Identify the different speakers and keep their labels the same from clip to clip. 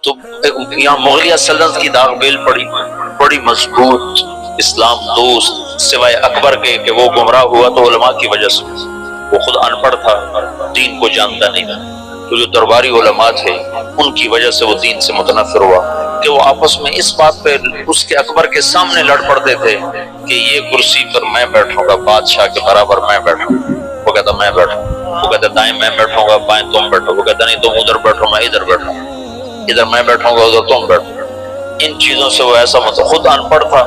Speaker 1: تو یہاں مغلیہ سلطنت کی داغ بیل پڑی، بڑی مضبوط اسلام دوست، سوائے اکبر کے کہ وہ گمراہ ہوا تو علماء کی وجہ سے، وہ خود ان پڑھ تھا، دین کو جانتا نہیں تھا، تو جو درباری علماء تھے ان کی وجہ سے وہ دین سے متنفر ہوا کہ وہ آپس میں اس بات پہ اس کے اکبر کے سامنے لڑ پڑتے تھے کہ یہ کرسی پر میں بیٹھوں گا، بادشاہ کے برابر میں بیٹھوں، وہ کہتا میں بیٹھوں، وہ کہتا دائیں میں بیٹھوں گا، بائیں تم بیٹھو، وہ کہتا نہیں تم ادھر بیٹھو میں ادھر بیٹھوں، ادھر میں بیٹھوں گا ادھر تم بیٹھو۔ ان چیزوں سے وہ ایسا مطلب خود ان پڑھ تھا،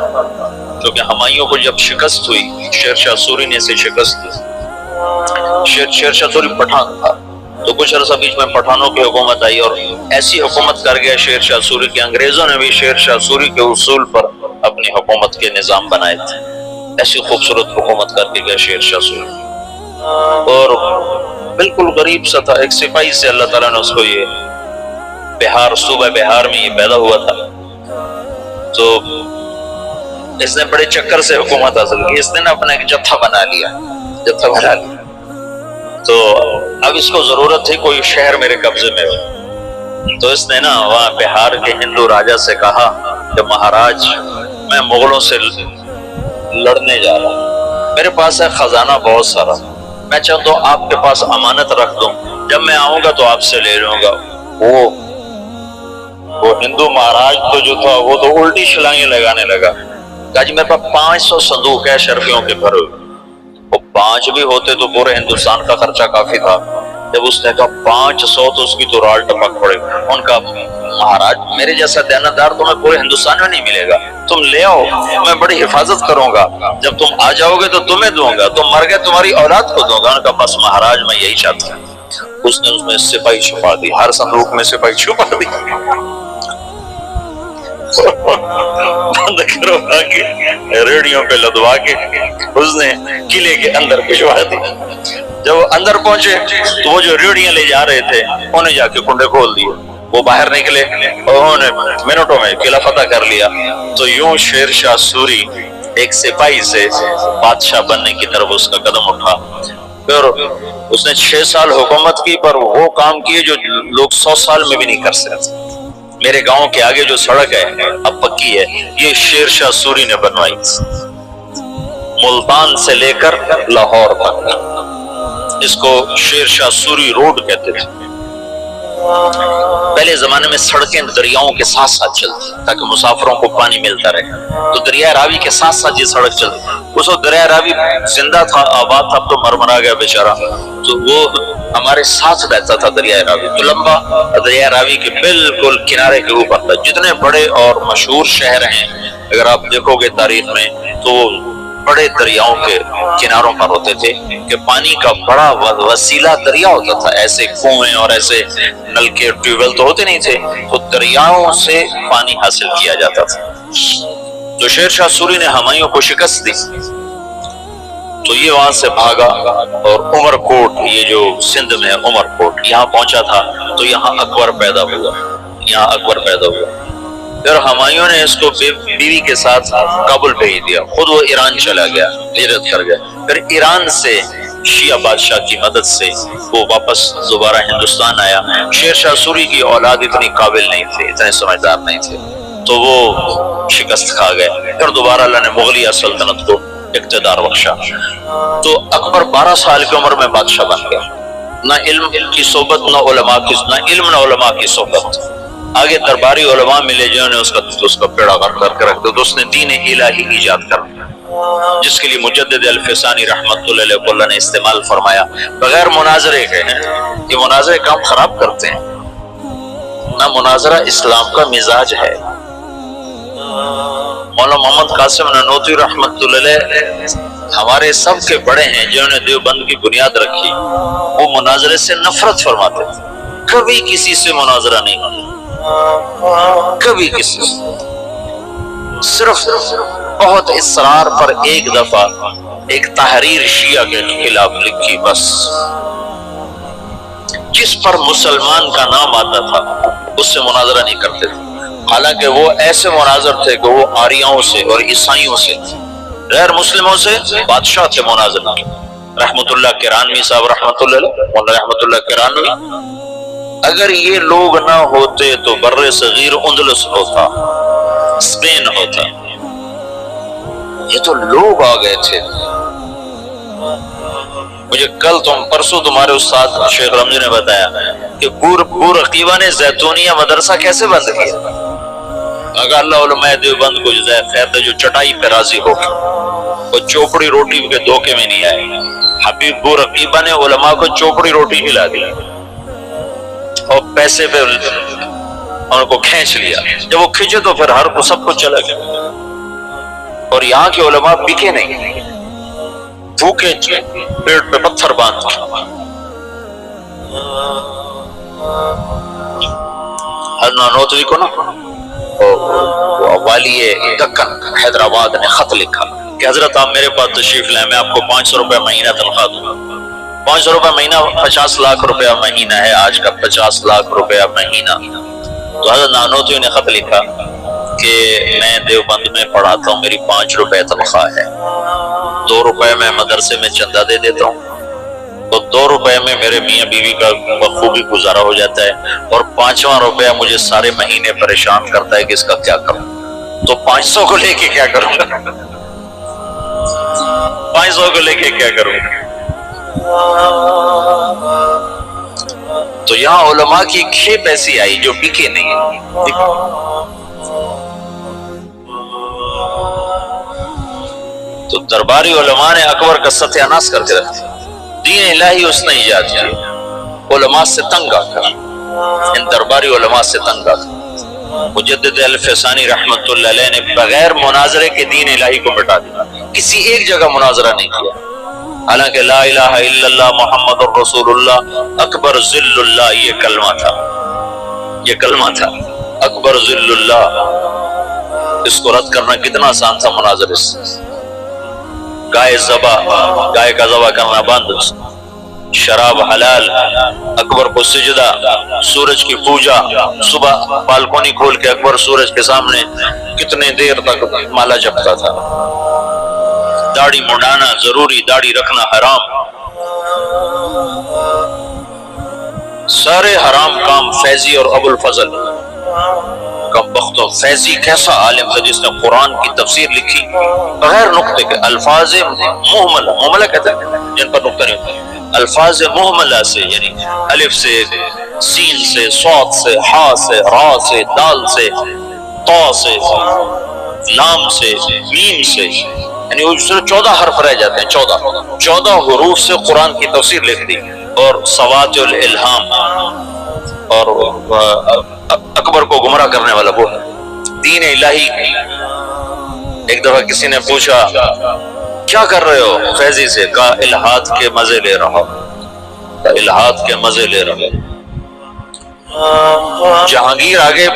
Speaker 1: کیونکہ ہمایوں کو جب شکست ہوئی، شیر شاہ سوری نے اسے شکست دی، شیر شاہ سوری پٹھان تھا، تو کچھ عرصہ بیچ میں پٹھانوں کی حکومت آئی اور ایسی حکومت کر گیا شیر شاہ سوری کہ انگریزوں نے بھی شیر شاہ سوری کے اصول پر اپنی حکومت کے نظام بنائے تھے، ایسی خوبصورت حکومت کر کے گیا شیر شاہ سوری، اور بالکل غریب سا تھا، ایک سپاہی سے اللہ تعالیٰ نے اس کو یہ بہار، صوبہ بہار میں یہ پیدا ہوا تھا، تو اس نے بڑے چکر سے حکومت حاصل کی، اس نے اپنا ایک جتھا بنا لیا، تو اب اس کو ضرورت تھی کوئی شہر میرے قبضے میں ہو، تو اس نے نا وہاں بہار کے ہندو راجا سے کہا کہ مہاراج میں مغلوں سے لڑنے جا رہا ہوں، میرے پاس ہے خزانہ بہت سارا، میں چاہتا ہوں آپ کے پاس امانت رکھ دوں، جب میں آؤں گا تو آپ سے لے لوں گا۔ وہ ہندو مہاراج تو جو تھا وہ تو الٹی چھلانگیں لگانے لگا، کہا جی میرے پاس 500 صندوق ہے شرفیوں کے بھرے ہوئے، وہ 5 بھی ہوتے تو پورے ہندوستان کا خرچہ کافی تھا، جب اس نے کہا 500 تو اس کی تو رال ٹپک پڑے، ان کا مہاراج میرے جیسا دیانتدار تمہیں پورے ہندوستان میں نہیں ملے گا، تم لے آؤ میں بڑی حفاظت کروں گا، جب تم آ جاؤ گے تو تمہیں دوں گا، تم مر گئے تمہاری اولاد کو دوں گا۔ ان کا بس مہاراج میں یہی چاہتا ہوں۔ اس نے اس میں سپاہی چھپا دی، ہر صندوق میں سپاہی چھپا دی، بند کروا کے ریڑیوں پہ لدوا کے اس نے قلعے کے اندر بھجوا دی۔ جب وہ اندر پہنچے تو وہ جو ریڑیاں لے جا رہے تھے انہیں جا کے کنڈے کھول دیے، وہ باہر نکلے اور انہوں نے منٹوں میں قلعہ فتح کر لیا۔ تو یوں شیر شاہ سوری ایک سپاہی سے بادشاہ بننے کی طرف اس کا قدم اٹھا، پھر اس نے 6 سال حکومت کی، پر وہ کام کیے جو لوگ 100 سال میں بھی نہیں کر سکتے۔ میرے گاؤں کے آگے جو سڑک ہے اب پکی ہے، یہ شیر شاہ سوری نے بنوائی، ملتان سے لے کر لاہور تک، اس کو شیر شاہ سوری روڈ کہتے تھے۔ پہلے زمانے میں سڑکیں دریاؤں کے ساتھ ساتھ چلتی تاکہ مسافروں کو پانی ملتا رہے، تو دریا راوی کے ساتھ ساتھ یہ سڑک چلتی، اس وقت دریا راوی زندہ تھا، آباد تھا، اب تو مرمرا گیا بیچارہ، تو وہ ہمارے ساتھ رہتا تھا دریا راوی، تو لمبا دریا راوی کے بالکل کنارے کے اوپر تھا۔ جتنے بڑے اور مشہور شہر ہیں اگر آپ دیکھو گے تاریخ میں تو بڑے دریاؤں کے کناروں پر ہوتے تھے کہ پانی کا بڑا وسیلہ دریا ہوتا تھا، ایسے کنویں اور ایسے نلکے ٹیوب ویل تو ہوتے نہیں تھے، تو دریاؤں سے پانی حاصل کیا جاتا تھا۔ تو شیر شاہ سوری نے ہمایوں کو شکست دی تو یہ وہاں سے بھاگا اور عمر کوٹ، یہ جو سندھ میں عمر کوٹ، یہاں پہنچا تھا، تو یہاں اکبر پیدا ہوا، پھر ہمایوں نے اس کو بیوی کے ساتھ کابل بھیج دیا، خود وہ ایران چلا گیا، ہجرت کر گیا، پھر ایران سے شیعہ بادشاہ کی مدد سے وہ واپس دوبارہ ہندوستان آیا۔ شیر شاہ سوری کی اولاد اتنی قابل نہیں تھے، اتنے سمجھدار نہیں تھے، تو وہ شکست کھا گئے، پھر دوبارہ اللہ نے مغلیہ سلطنت کو اقتدار بخشا، تو اکبر 12 سال کی عمر میں بادشاہ بن گیا، نہ علم کی صحبت، نہ علماء کی صحبت، آگے درباری علماء ملے جنہوں نے اس کا پیڑا کر کے رکھ دیا، تو اس نے دین الہی ایجاد کر دیا، جس کے لیے مجدد الفسانی رحمت اللہ علیہ کو اللہ نے استعمال فرمایا، بغیر مناظرے کے ہیں، یہ مناظرے کام خراب کرتے ہیں، نہ مناظرہ اسلام کا مزاج ہے۔ مولانا محمد قاسم نانوتوی رحمت اللہ علیہ ہمارے سب کے بڑے ہیں جنہوں نے دیوبند کی بنیاد رکھی، وہ مناظرے سے نفرت فرماتے تھے، کبھی کسی سے مناظرہ نہیں، کبھی کسی سے، صرف بہت اصرار پر ایک دفعہ ایک تحریر شیعہ کے خلاف لکھی، بس جس پر مسلمان کا نام آتا تھا اس سے مناظرہ نہیں کرتے تھے، حالانکہ وہ ایسے مناظر تھے کہ وہ آریاؤں سے اور عیسائیوں سے، غیر مسلموں سے بادشاہ تھے مناظر۔ رحمت اللہ کرانوی صاحب رحمت اللہ علیہ، مولانا رحمت اللہ کرانوی، اگر یہ لوگ نہ ہوتے تو بر صغیر اندلس ہوتا، اسپین ہوتا. یہ تو لوگ آ گئے تھے. مجھے کل پرسوں تمہارے استاد شیخ رمضی نے بتایا کہ بور عقیبہ نے زیتونیہ مدرسہ کیسے بند کیا. اگر اللہ علماء دیوبند کو جزائے خیر دے جو چٹائی پہ راضی ہو وہ چوپڑی روٹی کے دھوکے میں نہیں آئے. حبیب بور عقیبہ نے علماء کو چوپڑی روٹی کھلا دی اور پیسے پہ ان کو کھینچ لیا. جب وہ کھینچے تو پھر ہر کو سب کچھ چلا گیا. اور یہاں کے علماء بکے نہیں، بھوکے پیٹ پہ پتھر باندھ. نانوتوی کو نا والی دکن حیدرآباد نے خط لکھا کہ حضرت آپ میرے پاس تشریف لائیں، میں آپ کو 500 روپے مہینہ تنخواہ دوں گا. 500 روپے مہینہ 50 لاکھ روپیہ مہینہ ہے آج کا. 50 لاکھ روپیہ مہینہ. تو حضرت نانوتوی نے خط لکھا کہ میں دیوبند میں پڑھاتا ہوں، میری 5 روپے تنخواہ ہے، 2 روپے میں مدرسے میں چندہ دے دیتا ہوں، تو 2 روپے میں میرے میاں بیوی کا بخوبی گزارا ہو جاتا ہے، اور 5واں روپیہ مجھے سارے مہینے پریشان کرتا ہے کہ اس کا کیا کروں. تو 500 کو لے کے کیا کروں گا؟ 500 کو لے کے کیا کروں گا؟ تو یہاں علماء کی کھیپ ایسی آئی جو بکے نہیں. تو درباری علماء نے اکبر کا ستیہ ناش کر کے رکھ دیا. دین الہی اس نے ایجاد کیا، علماء سے تنگ آ کر، ان درباری علماء سے تنگ آ کر. مجدد الفسانی رحمت اللہ علیہ نے بغیر مناظرے کے دین الہی کو مٹا دیا. کسی ایک جگہ مناظرہ نہیں کیا، حالانکہ لا الہ الا اللہ محمد الرسول اللہ اکبر ذل اللہ یہ کلمہ تھا. یہ کلمہ تھا اکبر ذل اللہ. اس کو رد کرنا کتنا آسان تھا مناظرے سے. گائے کا ذبح کرنا بند، شراب حلال، اکبر کو سجدہ، سورج کی پوجا. صبح بالکونی کھول کے اکبر سورج کے سامنے کتنے دیر تک مالا جپتا تھا. داڑھی منڈانا ضروری، داڑھی رکھنا حرام. سارے حرام کام فیضی اور ابو الفضل. کم بختوں، فیضی کیسا عالم تھا جس نے قرآن کی تفسیر لکھی بغیر نقطے کے. الفاظ محملہ، محملہ کہتے ہیں جن پر نقطہ نہیں ہوتا. الفاظ محملہ سے یعنی الف سے، سین سے، صاد سے، ہا سے، را سے، دال سے، طا سے، لام سے، میم سے، یعنی اس میں 14 حرف رہ جاتے ہیں. 14 حروف سے قرآن کی تفسیر لکھ دی. اور سوات الالہام. اور اکبر کو گمراہ کرنے والا وہ ہے دین الہی. ایک دفعہ کسی نے پوچھا کیا کر رہے ہو فیضی سے؟ کہا الہات کے مزے لے رہا ہوں. الہات کے مزے لے رہا. جہانگیر آگے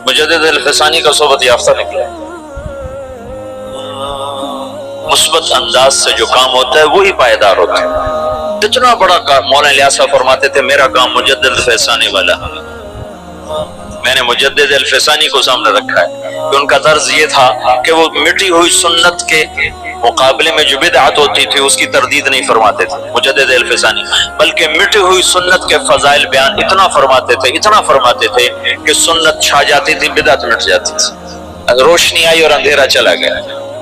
Speaker 1: مجدد الفسانی کا صحبت یافتہ نکلا. مثبت انداز سے جو کام ہوتا ہے وہی پائیدار ہوتا ہے. اتنا بڑا کام مولانا الیاس فرماتے تھے میرا کام مجدد الفسانی والا. میں نے مجدد الفسانی کو سامنے رکھا ہے کہ ان کا طرز یہ تھا کہ وہ مٹی ہوئی سنت کے مقابلے میں جو بدعت ہوتی تھی اس کی تردید نہیں فرماتے تھے مجدد الفسانی، بلکہ مٹی ہوئی سنت کے فضائل بیان اتنا فرماتے تھے کہ سنت چھا جاتی تھی، بدعت مٹ جاتی تھی. روشنی آئی اور اندھیرا چلا گیا.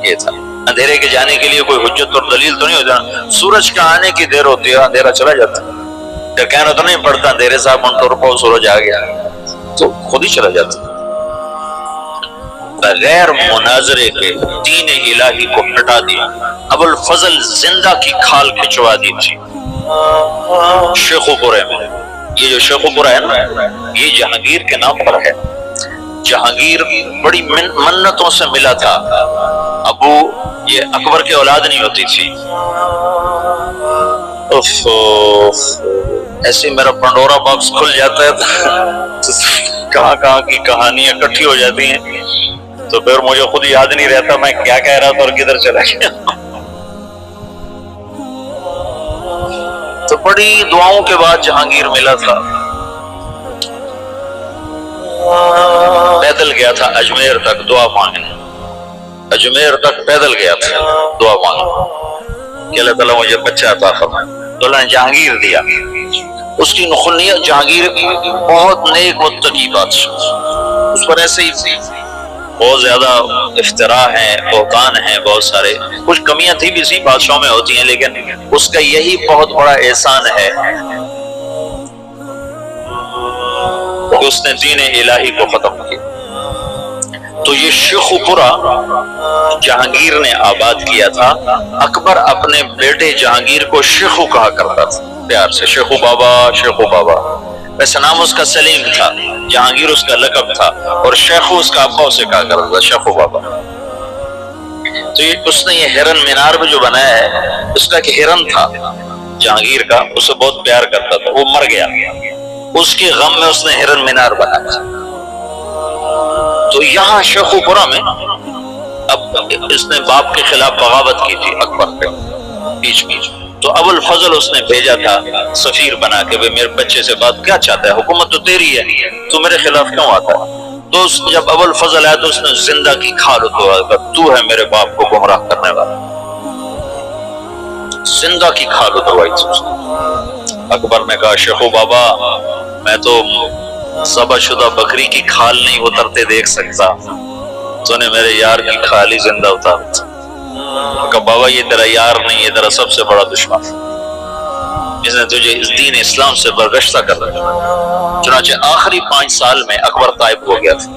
Speaker 1: یہ تھا. اندھیرے کے جانے کے لیے کوئی حجت اور دلیل تو نہیں ہوتا. سورج کا آنے کی دیر ہوتی ہے اندھیرا چلا جاتا ہے. کہنا تو نہیں پڑتا اندھیرے صاحب منٹو رکو سورج آ گیا، تو خود ہی چلا جاتا. بغیر مناظرے کے دین الہی کو ہٹا دیا. ابو الفضل زندہ کی کھال کھچوا دی تھی شیخوپورے میں. یہ جو شیخوپورہ ہے نا یہ جہانگیر کے نام پر ہے. جہانگیر بڑی منتوں سے ملا تھا. ابو یہ اکبر کے اولاد نہیں ہوتی تھی. ایسے میرا پنڈورا باکس کھل جاتا ہے، کہاں کی کہانیاں اکٹھی ہو جاتی ہیں، تو پھر مجھے خود یاد نہیں رہتا میں کیا کہہ رہا تھا اور کدھر چلا گیا. تو بڑی دعاؤں کے بعد جہانگیر ملا تھا. پیدل گیا تھا اجمیر تک دعا مانگنے. اجمیر تک پیدل گیا تھا دعا مانگنے کہ اللہ تعالیٰ مجھے بچہ عطا فرمائے. تو اللہ نے جہانگیر دیا. اس کی نخنیت جہانگیر کی بہت نیک متقی بادشاہ، اس پر ایسے ہی بہت زیادہ افتراء ہیں، بہتان ہیں، بہت سارے، کچھ کمیاں تھی بھی اسی بادشاہوں میں ہوتی ہیں، لیکن اس کا یہی بہت بڑا احسان ہے کہ اس نے دین الہی کو ختم کیا۔ تو یہ شیخوپورہ جہانگیر نے آباد کیا تھا۔ اکبر اپنے بیٹے جہانگیر کو شیخو کہا کرتا تھا، پیار سے، شیخو بابا، شیخو بابا۔ ویسے نام اس کا سلیم تھا، جہانگیر اس کا لقب تھا، اور شیخو اس کا ابا اسے کہا کرتا تھا، شیخو بابا۔ تو اس نے یہ ہرن مینار میں جو بنایا ہے، اس کا ایک ہرن تھا جہانگیر کا، اسے بہت پیار کرتا تھا، وہ مر گیا، اس کے غم میں اس نے ہرن مینار بنایا۔ تو یہاں شیخوپورہ میں اب اس نے باپ کے خلاف بغاوت کی تھی اکبر پہ بیچ بیچ، تو ابو الفضل اس نے بھیجا تھا سفیر بنا کے، میرے بچے سے بات کیا چاہتا ہے، حکومت تو تیری ہے، تو میرے خلاف کیوں آتا ہے؟ تو جب ابو الفضل آیا تو اس نے زندہ کی کھال اتروا، تو ہے میرے باپ کو گمراہ کرنے والا، زندہ کی کھال اتروائی تھی اس نے۔ اکبر نے کہا شیخو بابا میں تو ذبح شدہ بکری کی کھال نہیں اترتے دیکھ سکتا، تو نے میرے یار کی کھال ہی زندہ اتار۔ کہا بابا یہ تیرا یار نہیں، یہ تیرا سب سے بڑا دشمن، جس نے تجھے اس دین اسلام سے برگشتہ کر رکھا۔ چنانچہ آخری 5 سال میں اکبر طائب ہو گیا تھا،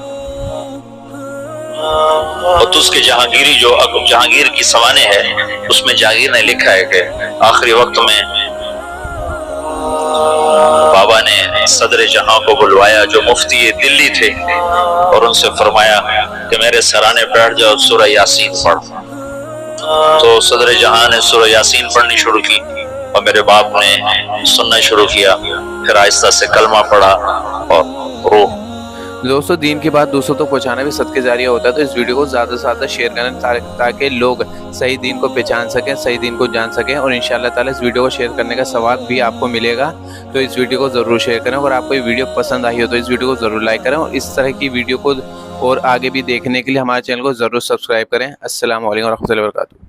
Speaker 1: اور تو اس کے جہانگیری جو جہانگیر کی سوانح ہے، اس میں جہانگیر نے لکھا ہے کہ آخری وقت میں بابا نے صدر جہاں کو بلوایا جو مفتی دلی تھے، اور ان سے فرمایا کہ میرے سرانے بیٹھ جاؤ، سورہ یاسین پڑھ۔ تو صدر جہاں نے سورہ یاسین پڑھنی شروع کی، اور میرے باپ نے سننا شروع کیا، پھر آہستہ سے کلمہ پڑھا اور روح۔
Speaker 2: دوستو دین کی بات دوسروں تک پہنچانا بھی صدقہ جاریہ ہوتا ہے، تو اس ویڈیو کو زیادہ سے زیادہ شیئر کریں تاکہ لوگ صحیح دین کو پہچان سکیں، صحیح دین کو جان سکیں، اور انشاءاللہ تعالی اس ویڈیو کو شیئر کرنے کا ثواب بھی آپ کو ملے گا۔ تو اس ویڈیو کو ضرور شیئر کریں، اور آپ کو یہ ویڈیو پسند آئی ہو تو اس ویڈیو کو ضرور لائک کریں، اور اس طرح کی ویڈیو کو اور آگے بھی دیکھنے کے لیے ہمارے چینل کو ضرور سبسکرائب کریں۔ السلام علیکم ورحمۃ اللہ وبرکاتہ۔